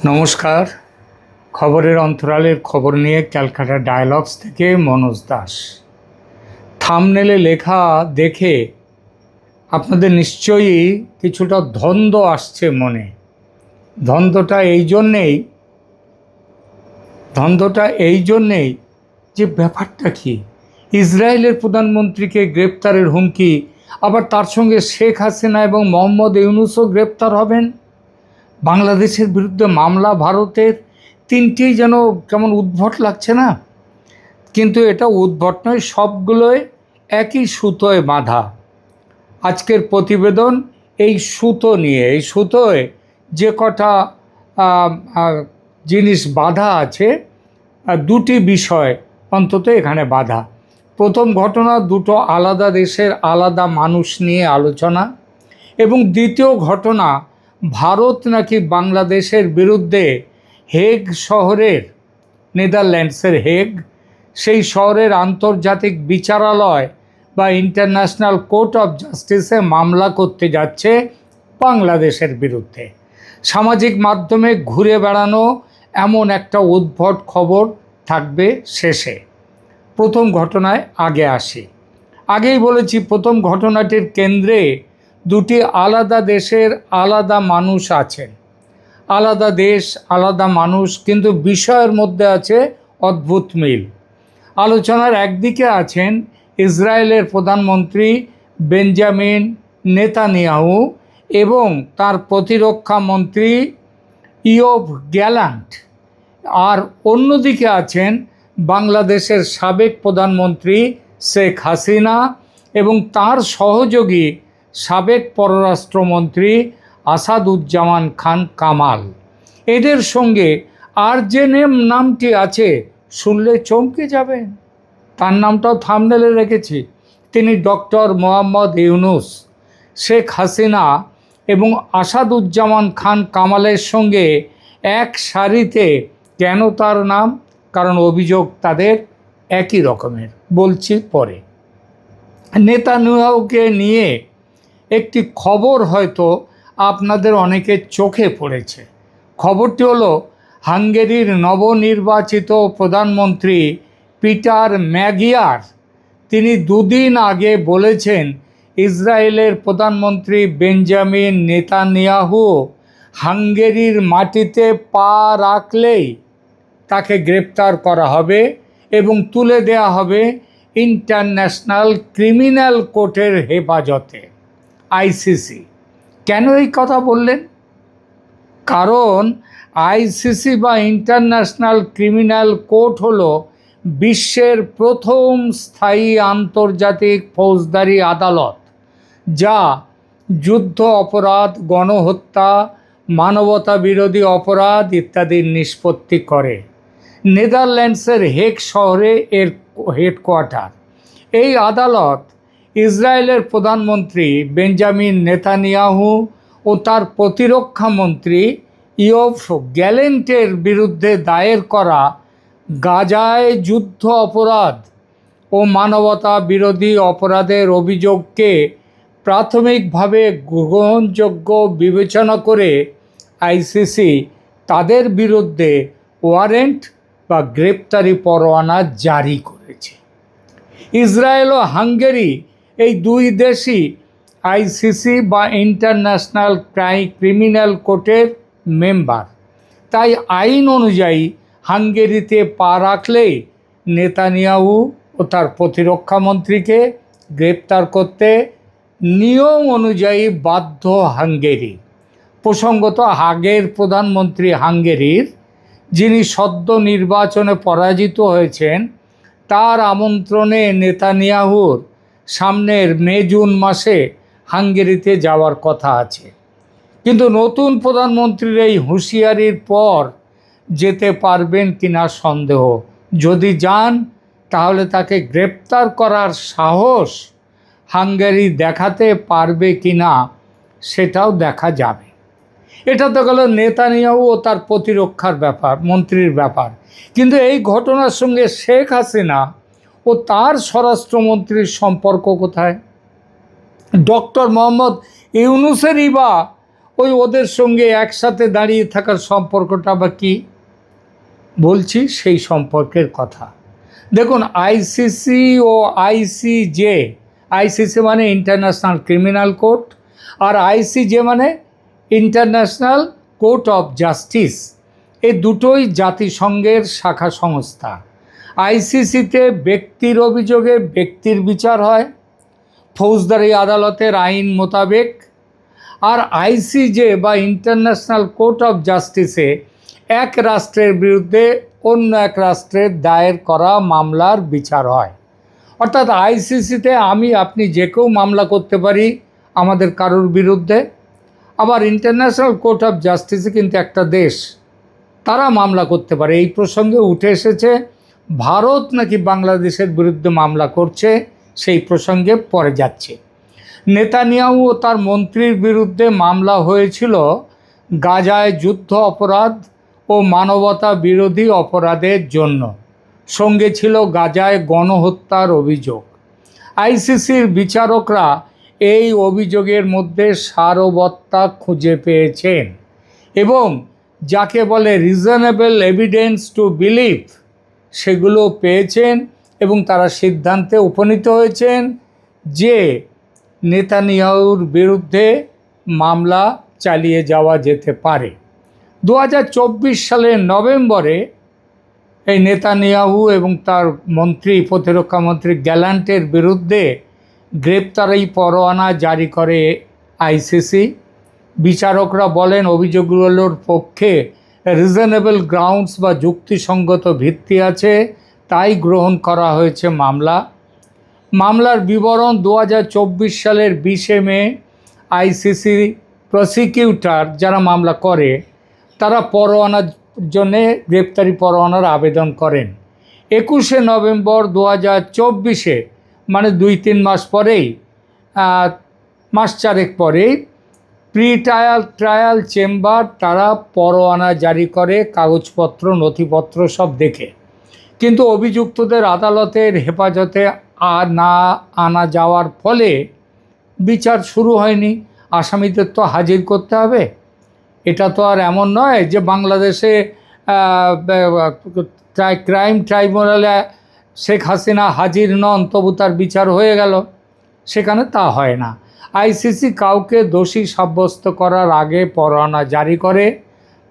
নমস্কার। খবরের অন্তরালের খবর নিয়ে ক্যালকাটা ডায়ালগস থেকে মনোজ দাস। থাম্বনেলে লেখা দেখে আপনাদের নিশ্চয়ই কিছুটা দ্বন্দ্ব আসছে মনে। দ্বন্দ্বটা এই জন্যেই যে ব্যাপারটা কি, ইসরায়েলের প্রধানমন্ত্রীকে গ্রেপ্তারের হুমকি, আবার তার সঙ্গে শেখ হাসিনা এবং মোহাম্মদ ইউনূসও গ্রেপ্তার হবেন। বাংলাদেশের বিরুদ্ধে মামলা ভারতের, তিনটেই যেন কেমন উদ্ভট লাগছে না? কিন্তু এটা উদ্ভট নয়, সবগুলোই একই সুতোয় বাঁধা। আজকের প্রতিবেদন এই সুতো নিয়ে, এই সুতোয় যে কটা জিনিস বাঁধা আছে, দুটি বিষয় অন্তত এখানে বাঁধা। প্রথম ঘটনা, দুটো আলাদা দেশের আলাদা মানুষ নিয়ে আলোচনা, এবং দ্বিতীয় ঘটনা, ভারত নাকি বাংলাদেশের বিরুদ্ধে হেগ শহরের, নেদারল্যান্ডসের হেগ, সেই শহরের আন্তর্জাতিক বিচারালয় বা ইন্টারন্যাশনাল কোর্ট অফ জাস্টিসে মামলা করতে যাচ্ছে বাংলাদেশের বিরুদ্ধে। সামাজিক মাধ্যমে ঘুরে বেড়ানো এমন একটা উদ্ভট খবর থাকবে শেষে। প্রথম ঘটনায় আগে আসি। আগেই বলেছি, প্রথম ঘটনাটির কেন্দ্রে দুটি আলাদা দেশের আলাদা মানুষ আছেন। আলাদা দেশ, আলাদা মানুষ, কিন্তু বিষয়ের মধ্যে আছে অদ্ভুত মিল। আলোচনার একদিকে আছেন ইসরায়েলের প্রধানমন্ত্রী বেঞ্জামিন নেতানিয়াহু এবং তার প্রতিরক্ষা মন্ত্রী ইয়োভ গ্যালান্ট, আর অন্যদিকে আছেন বাংলাদেশের সাবেক প্রধানমন্ত্রী শেখ হাসিনা এবং তার সহযোগী সাবেক পররাষ্ট্রমন্ত্রী আসাদুজ্জামান খান কামাল। এদের সঙ্গে আর যে নামটি আছে, শুনলে চমকে যাবেন, তার নামটাও থাম্বনেলে রেখেছি। তিনি ডক্টর মোহাম্মদ ইউনূস। শেখ হাসিনা এবং আসাদুজ্জামান খান কামালের সঙ্গে এক সারিতে কেন তার নাম? কারণ অভিযোগ তাদের একই রকমের, বলছি পরে। নেতানিয়াহুকে নিয়ে একটি খবর হয়তো আপনাদের অনেকের চোখে পড়েছে। খবরটি হলো, হাঙ্গেরির নবনির্বাচিত প্রধানমন্ত্রী পিটার ম্যাগিয়ার, তিনি দুদিন আগে বলেছেন ইসরায়েলের প্রধানমন্ত্রী বেঞ্জামিন নেতানিয়াহু হাঙ্গেরির মাটিতে পা রাখলেই তাকে গ্রেপ্তার করা হবে এবং তুলে দেয়া হবে ইন্টারন্যাশনাল ক্রিমিনাল কোর্টের হেফাজতে, আইসিসি। কেন এই কথা বললেন? কারণ আইসিসি বা ইন্টারন্যাশনাল ক্রিমিনাল কোর্ট হলো বিশ্বের প্রথম স্থায়ী আন্তর্জাতিক ফৌজদারি আদালত, যা যুদ্ধ অপরাধ, গণহত্যা, মানবতা বিরোধী অপরাধ ইত্যাদির নিষ্পত্তি করে। নেদারল্যান্ডসের হেগ শহরে এর হেডকোয়ার্টার। এই আদালত ইসরায়েলের প্রধানমন্ত্রী বেঞ্জামিন নেতানিয়াহু ও তার প্রতিরক্ষা মন্ত্রী ইয়োভ গ্যালেন্টের বিরুদ্ধে দায়ের করা গাজায় যুদ্ধ অপরাধ ও মানবতা বিরোধী অপরাধের অভিযোগকে প্রাথমিকভাবে গ্রহণযোগ্য বিবেচনা করে আইসিসি তাদের বিরুদ্ধে ওয়ারেন্ট বা গ্রেপ্তারি পরোয়ানা জারি করেছে। ইসরায়েল ও হাঙ্গেরি, এই দুই দেশই আইসিসি বা ইন্টারন্যাশনাল ক্রিমিনাল কোর্টের মেম্বার। তাই আইন অনুযায়ী হাঙ্গেরিতে পা রাখলেই নেতানিয়াহু ও তার প্রতিরক্ষা মন্ত্রীকে গ্রেপ্তার করতে নিয়ম অনুযায়ী বাধ্য হাঙ্গেরি। প্রসঙ্গত, আগের প্রধানমন্ত্রী হাঙ্গেরির, যিনি সদ্য নির্বাচনে পরাজিত হয়েছেন, তার আমন্ত্রণে নেতানিয়াহুর সামনের মে-জুন মাসে হাঙ্গেরিতে যাওয়ার কথা আছে। কিন্তু নতুন প্রধানমন্ত্রীর এই হুঁশিয়ারির পর যেতে পারবেন কিনা সন্দেহ। যদি যান, তাহলে তাকে গ্রেপ্তার করার সাহস হাঙ্গেরি দেখাতে পারবে কিনা সেটাও দেখা যাবে। এটা তো গেল নেতানিয়াহু ও তার প্রতিরক্ষার ব্যাপার, মন্ত্রীর ব্যাপার। কিন্তু এই ঘটনার সঙ্গে শেখ হাসিনা ও তার স্বরাষ্ট্রমন্ত্রীর সম্পর্ক কোথায়? ডক্টর মোহাম্মদ ইউনূসেরই বা ওদের সঙ্গে একসাথে দাঁড়িয়ে থাকার সম্পর্কটা বা কী? বলছি সেই সম্পর্কের কথা। দেখুন, আইসিসি ও আইসিজে, আইসিসি মানে ইন্টারন্যাশনাল ক্রিমিনাল কোর্ট, আর আইসিজে মানে ইন্টারন্যাশনাল কোর্ট অফ জাস্টিস, এই দুটোই জাতিসংঘের শাখা সংস্থা। আইসিসিতে ব্যক্তির অভিযোগে ব্যক্তির বিচার হয় ফৌজদারি আদালতের আইন মোতাবেক, আর আইসিজে বা ইন্টারন্যাশনাল কোর্ট অফ জাস্টিসে এক রাষ্ট্রের বিরুদ্ধে অন্য এক রাষ্ট্রের দায়ের করা মামলার বিচার হয়। অর্থাৎ আইসিসিতে আমি আপনি যে কেউ মামলা করতে পারি আমাদের কারোর বিরুদ্ধে, আবার ইন্টারন্যাশনাল কোর্ট অফ জাস্টিসে কিন্তু একটা দেশ, তারা মামলা করতে পারে। এই প্রসঙ্গে উঠে এসেছে ভারত নাকি বাংলাদেশের বিরুদ্ধে মামলা করছে, সেই প্রসঙ্গে পরে যাচ্ছে। নেতানিয়াহু ও তার মন্ত্রীর বিরুদ্ধে মামলা হয়েছিল গাজায় যুদ্ধ অপরাধ ও মানবতা বিরোধী অপরাধের জন্য, সঙ্গে ছিল গাজায় গণহত্যার অভিযোগ। আইসিসির বিচারকরা এই অভিযোগের মধ্যে সারবত্তা খুঁজে পেয়েছেন এবং যাকে বলে রিজনেবল এভিডেন্স টু বিলিভ, সেগুলো পেয়েছেন এবং তারা সিদ্ধান্তে উপনীত হয়েছেন যে নেতানিয়াহুর বিরুদ্ধে মামলা চালিয়ে যাওয়া যেতে পারে। 2024 সালের নভেম্বরে এই নেতানিয়াহু এবং তার মন্ত্রী, প্রতিরক্ষা মন্ত্রী গ্যালান্টের বিরুদ্ধে গ্রেপ্তারি পরোয়ানা জারি করে আইসিসি। বিচারকরা বলেন অভিযোগগুলোর পক্ষে রিজনেবল গ্রাউন্ডস বা যুক্তিসঙ্গত ভিত্তি আছে, তাই গ্রহণ করা হয়েছে মামলা। মামলার বিবরণ 2024 সালের 20 মে আইসিসি প্রসিকিউটর যারা মামলা করে তারা পরোয়ানার জন্যে গ্রেপ্তারি পরোয়ানার আবেদন করেন। 21 নভেম্বর 2024, মানে 2-3 মাস পরেই, মাস চারেক পরেই ট্রায়াল চেম্বার তারা পরোয়ানা জারি করে কাগজপত্র নথিপত্র সব দেখে। কিন্তু অভিযুক্তদের আদালতের হেফাজতে না আনা যাওয়ার ফলে বিচার শুরু হয়নি। আসামিদের তো হাজির করতে হবে। এটা তো আর এমন নয় যে বাংলাদেশে ক্রাইম ট্রাইব্যুনালে শেখ হাসিনা হাজির নন তবু তার বিচার হয়ে গেল, সেখানে তা হয় না। আইসিসি কাউকে দোষী সাব্যস্ত করার আগে পরোয়ানা জারি করে,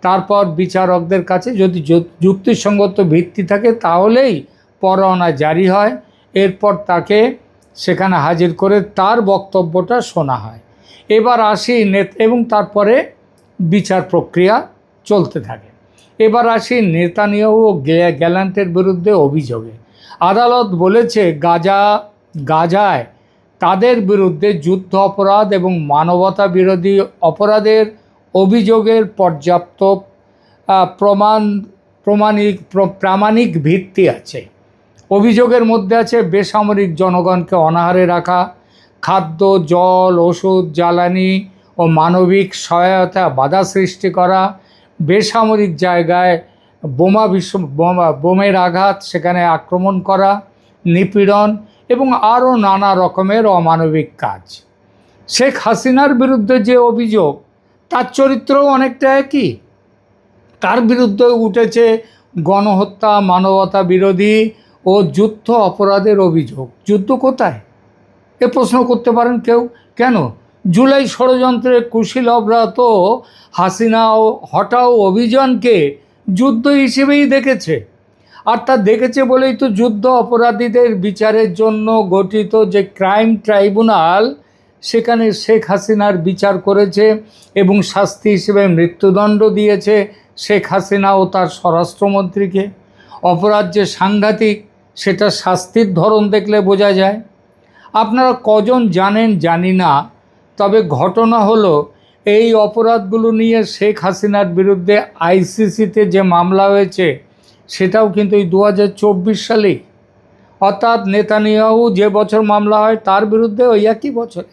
তারপর বিচারকদের কাছে যদি যুক্তিসঙ্গত ভিত্তি থাকে তাহলেই পরোয়ানা জারি হয়। এরপর তাকে সেখানে হাজির করে তার বক্তব্যটা শোনা হয়। এবার আসি এবং তারপরে বিচার প্রক্রিয়া চলতে থাকে। এবার আসি নেতানিয়াহু ও গ্যালান্টের বিরুদ্ধে অভিযোগে। আদালত বলেছে গাজায় তাদের বিরুদ্ধে যুদ্ধ অপরাধ এবং মানবতা বিরোধী অপরাধের অভিযোগের পর্যাপ্ত প্রামাণিক ভিত্তি আছে। অভিযোগের মধ্যে আছে বেসামরিক জনগণকে অনাহারে রাখা, খাদ্য, জল, ওষুধ, জ্বালানি ও মানবিক সহায়তা বাধা সৃষ্টি করা, বেসামরিক জায়গায় বোমের আঘাত, সেখানে আক্রমণ করা, নিপীড়ন এবং আরও নানা রকমের অমানবিক কাজ। শেখ হাসিনার বিরুদ্ধে যে অভিযোগ তার চরিত্রও অনেকটা একই। তার বিরুদ্ধে উঠেছে গণহত্যা, মানবতা বিরোধী ও যুদ্ধ অপরাধের অভিযোগ। যুদ্ধ কোথায়? এ প্রশ্ন করতে পারেন কেউ। কেন? জুলাই ষড়যন্ত্রের কুশীলবরা তো হাসিনা ও হটাও অভিযানকে যুদ্ধ হিসেবেই দেখেছে, আর তা দেখেছে বলেই তো যুদ্ধ অপরাধীদের বিচারের জন্য গঠিত যে ক্রাইম ট্রাইব্যুনাল, সেখানে শেখ হাসিনার বিচার করেছে এবং শাস্তি হিসেবে মৃত্যুদণ্ড দিয়েছে শেখ হাসিনা ও তার স্বরাষ্ট্রমন্ত্রীকে। অপরাধ যে সাংঘাতিক সেটা শাস্তির ধরন দেখলে বোঝা যায়। আপনারা কজন জানেন জানি না, তবে ঘটনা হলো এই অপরাধগুলো নিয়ে শেখ হাসিনার বিরুদ্ধে আইসিসিতে যে মামলা হয়েছে সেটাও কিন্তু এই 2024 সালেই, অর্থাৎ নেতানিয়াহু যে বছর মামলা হয় তার বিরুদ্ধে ওই একই বছরে।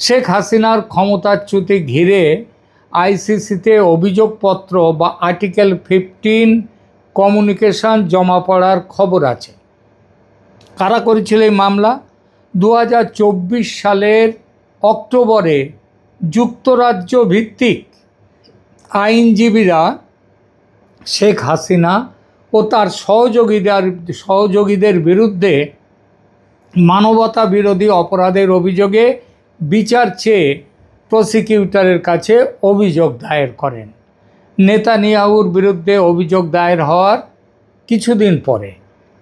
শেখ হাসিনার ক্ষমতাচ্যুতি ঘিরে আইসিসিতে অভিযোগপত্র বা আর্টিকেল 15 কমিউনিকেশন জমা পড়ার খবর আছে। কারা করেছিল এই মামলা? 2024 সালের অক্টোবরে যুক্তরাজ্য ভিত্তিক আইনজীবীরা শেখ হাসিনা ও তার সহযোগীদের বিরুদ্ধে মানবতা বিরোধী অপরাধের অভিযোগে বিচার চেয়ে প্রসিকিউটরের কাছে অভিযোগ দায়ের করেন। নেতানিয়াহুর বিরুদ্ধে অভিযোগ দায়ের হওয়ার কিছুদিন পরে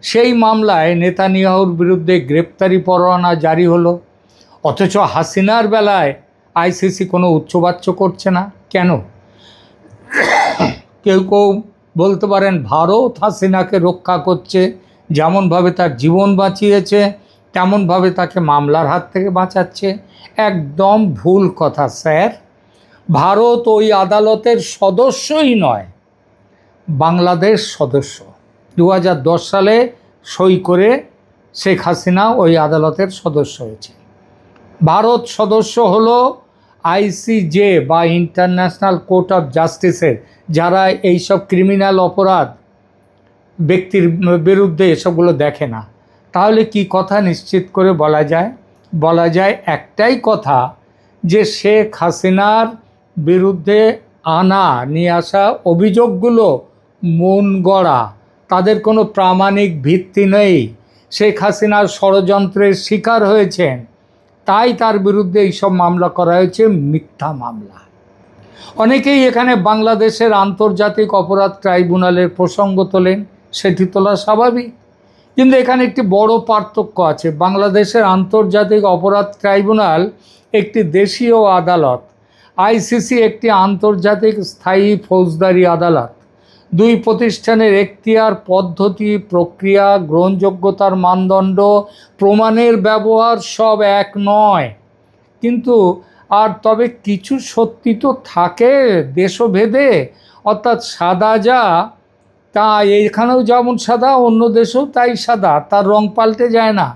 সেই মামলায় নেতানিয়াহুর বিরুদ্ধে গ্রেপ্তারি পরোয়ানা জারি হলো। অথচ হাসিনার বেলায় আইসিসি কোনো উচ্চবাচ্য করছে না কেন? কেউ কেউ বলতে পারেন ভারত হাসিনাকে রক্ষা করছে, যেমনভাবে তার জীবন বাঁচিয়েছে তেমনভাবে তাকে মামলার হাত থেকে বাঁচাচ্ছে। একদম ভুল কথা স্যার। ভারত ওই আদালতের সদস্যই নয়, বাংলাদেশ সদস্য। 2010 সালে সই করে শেখ হাসিনা ওই আদালতের সদস্য হয়েছে। ভারত সদস্য হলো আইসিজে বা ইন্টারন্যাশনাল কোর্ট অফ জাস্টিসের, যারা এইসব ক্রিমিনাল অপরাধ ব্যক্তির বিরুদ্ধে এসবগুলো দেখে না। তাহলে কি কথা নিশ্চিত করে বলা যায় একটাই কথা, যে শেখ হাসিনার বিরুদ্ধে নিয়ে আসা অভিযোগগুলো মন গড়া, তাদের কোনো প্রামাণিক ভিত্তি নেই। শেখ হাসিনার ষড়যন্ত্রের শিকার হয়েছেন, তাই তার বিরুদ্ধে এইসব মামলা করা হয়েছে, মিথ্যা মামলা। অনেকেই এখানে বাংলাদেশের আন্তর্জাতিক অপরাধ ট্রাইব্যুনালের প্রসঙ্গ তোলেন, সেটি তোলা স্বাভাবিক, কিন্তু এখানে একটি বড় পার্থক্য আছে। বাংলাদেশের আন্তর্জাতিক অপরাধ ট্রাইব্যুনাল একটি দেশীয় আদালত, আইসিসি একটি আন্তর্জাতিক স্থায়ী ফৌজদারি আদালত। দুই প্রতিষ্ঠানের এখতিয়ার, পদ্ধতি, প্রক্রিয়া, গ্রহণযোগ্যতার মানদণ্ড, প্রমাণের ব্যবহার সব এক নয়। কিন্তু তবে কিছু সত্যি তো থাকে দেশভেদে, অর্থাৎ সাদা যা তা এখানেও যেমন সাদা, অন্য দেশেও তাই সাদা, তার রং পাল্টে যায় না।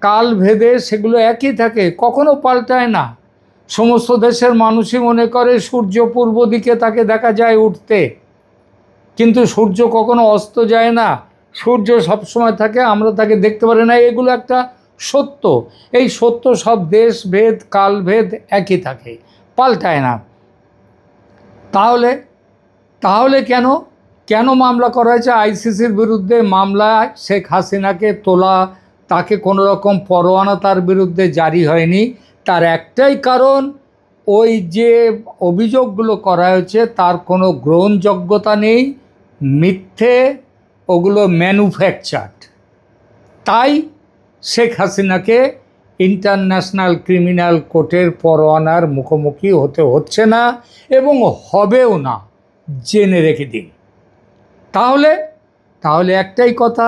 কাল ভেদে সেগুলো একই থাকে, কখনো পাল্টায় না। সমস্ত দেশের মানুষই মনে করে সূর্য পূর্ব দিকে তাকে দেখা যায় উঠতে, কিন্তু সূর্য কখনো অস্ত যায় না, সূর্য সবসময় থাকে, আমরা তাকে দেখতে পারি না। এগুলো একটা সত্য। এই সত্য সব দেশ ভেদ কালভেদ একই থাকে, পাল্টায় না। তাহলে কেন মামলা করা হয়েছে আইসিসির বিরুদ্ধে? মামলা শেখ হাসিনাকে তোলা, তাকে কোনো রকম পরোয়ানা তার বিরুদ্ধে জারি হয়নি। তার একটাই কারণ, ওই যে অভিযোগগুলো করা হয়েছে তার কোনো গ্রহণযোগ্যতা নেই, মিথ্যে, ওগুলো ম্যানুফ্যাকচার্ড। তাই শেখ হাসিনাকে ইন্টারন্যাশনাল ক্রিমিনাল কোর্টের পরোয়ানার মুখোমুখি হতে হচ্ছে না এবং হবেও না, জেনে রেখে দিন। তাহলে একটাই কথা,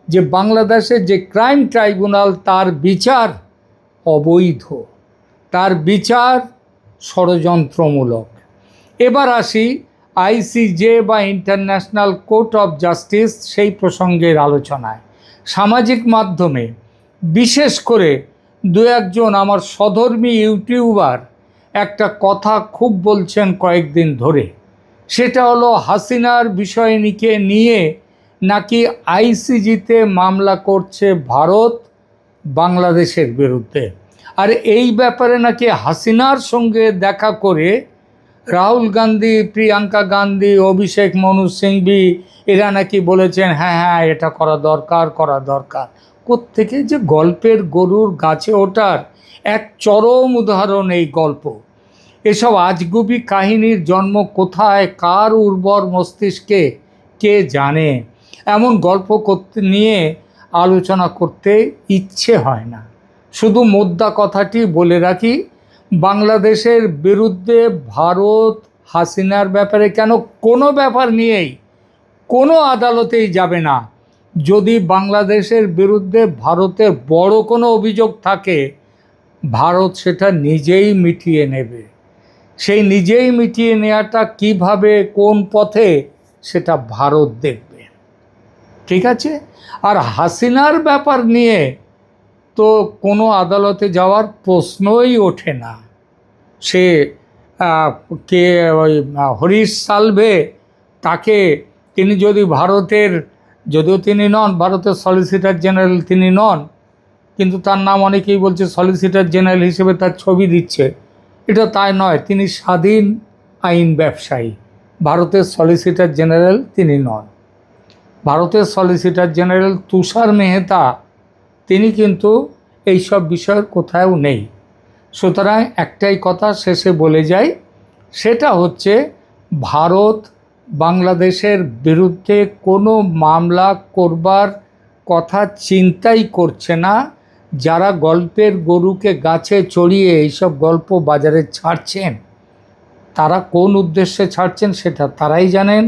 যে বাংলাদেশের যে ক্রাইম ট্রাইব্যুনাল, তার বিচার অবৈধ, তার বিচার ষড়যন্ত্রমূলক। এবার আসি আইসিজে বা ইন্টারন্যাশনাল কোর্ট অফ জাস্টিস, সেই প্রসঙ্গের আলোচনায়। সামাজিক মাধ্যমে বিশেষ করে দু একজন আমার সধর্মী ইউটিউবার একটা কথা খুব বলছেন কয়েকদিন ধরে, সেটা হলো হাসিনার বিষয়টিকে নিয়ে নাকি আইসিজিতে মামলা করছে ভারত বাংলাদেশের বিরুদ্ধে, আর এই ব্যাপারে নাকি হাসিনার সঙ্গে দেখা করে রাহুল গান্ধী, প্রিয়াঙ্কা গান্ধী, অভিষেক মনু সিংভি এরা নাকি বলেছেন হ্যাঁ এটা করা দরকার। কোত্থেকে যে গল্পের গরুর গাছে ওঠার এক চরম উদাহরণ এই গল্প। এসব আজগুবি কাহিনীর জন্ম কোথায়, কার উর্বর মস্তিষ্কে, কে জানে। এমন গল্প নিয়ে আলোচনা করতে ইচ্ছে হয় না। শুধু মোদ্দা কথাটি বলে রাখি, বাংলাদেশের বিরুদ্ধে ভারত হাসিনার ব্যাপারে কোনো ব্যাপার নিয়েই কোনো আদালতেই যাবে না। যদি বাংলাদেশের বিরুদ্ধে ভারতের বড় কোনো অভিযোগ থাকে, ভারত সেটা নিজেই মিটিয়ে নেবে। সেই নিজেই মিটিয়ে নেওয়াটা কিভাবে, কোন পথে, সেটা ভারত দেখবে। ঠিক আছে? আর হাসিনার ব্যাপার নিয়ে তো কোনো আদালতে যাওয়ার প্রশ্নই ওঠে না। সে ওই হরিশ সালভে, তিনি যদি যদিও তিনি নন ভারতের সলিসিটর জেনারেল, তিনি নন, কিন্তু তার নাম অনেকেই বলছে সলিসিটর জেনারেল হিসেবে তার ছবি দিচ্ছে। এটা তাই নয়, তিনি স্বাধীন আইন ব্যবসায়ী। ভারতের সলিসিটর জেনারেল তিনি নন। ভারতের সলিসিটর জেনারেল তুষার মেহতা তিনি কিন্তু এইসব বিষয়ের কোথাও নেই। সুতরাং একটাই কথা শেষে বলে যাই, সেটা হচ্ছে ভারত বাংলাদেশের বিরুদ্ধে কোনো মামলা করবার কথা চিন্তাই করছে না। যারা গল্পের গরুকে গাছে চড়িয়ে এইসব গল্প বাজারে ছাড়ছেন, তারা কোন উদ্দেশ্যে ছাড়ছেন সেটা তারাই জানেন।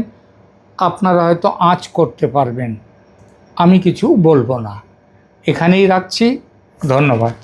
আপনারা হয়তো আঁচ করতে পারবেন, আমি কিছু বলবো না। এখানেই রাখছি, ধন্যবাদ।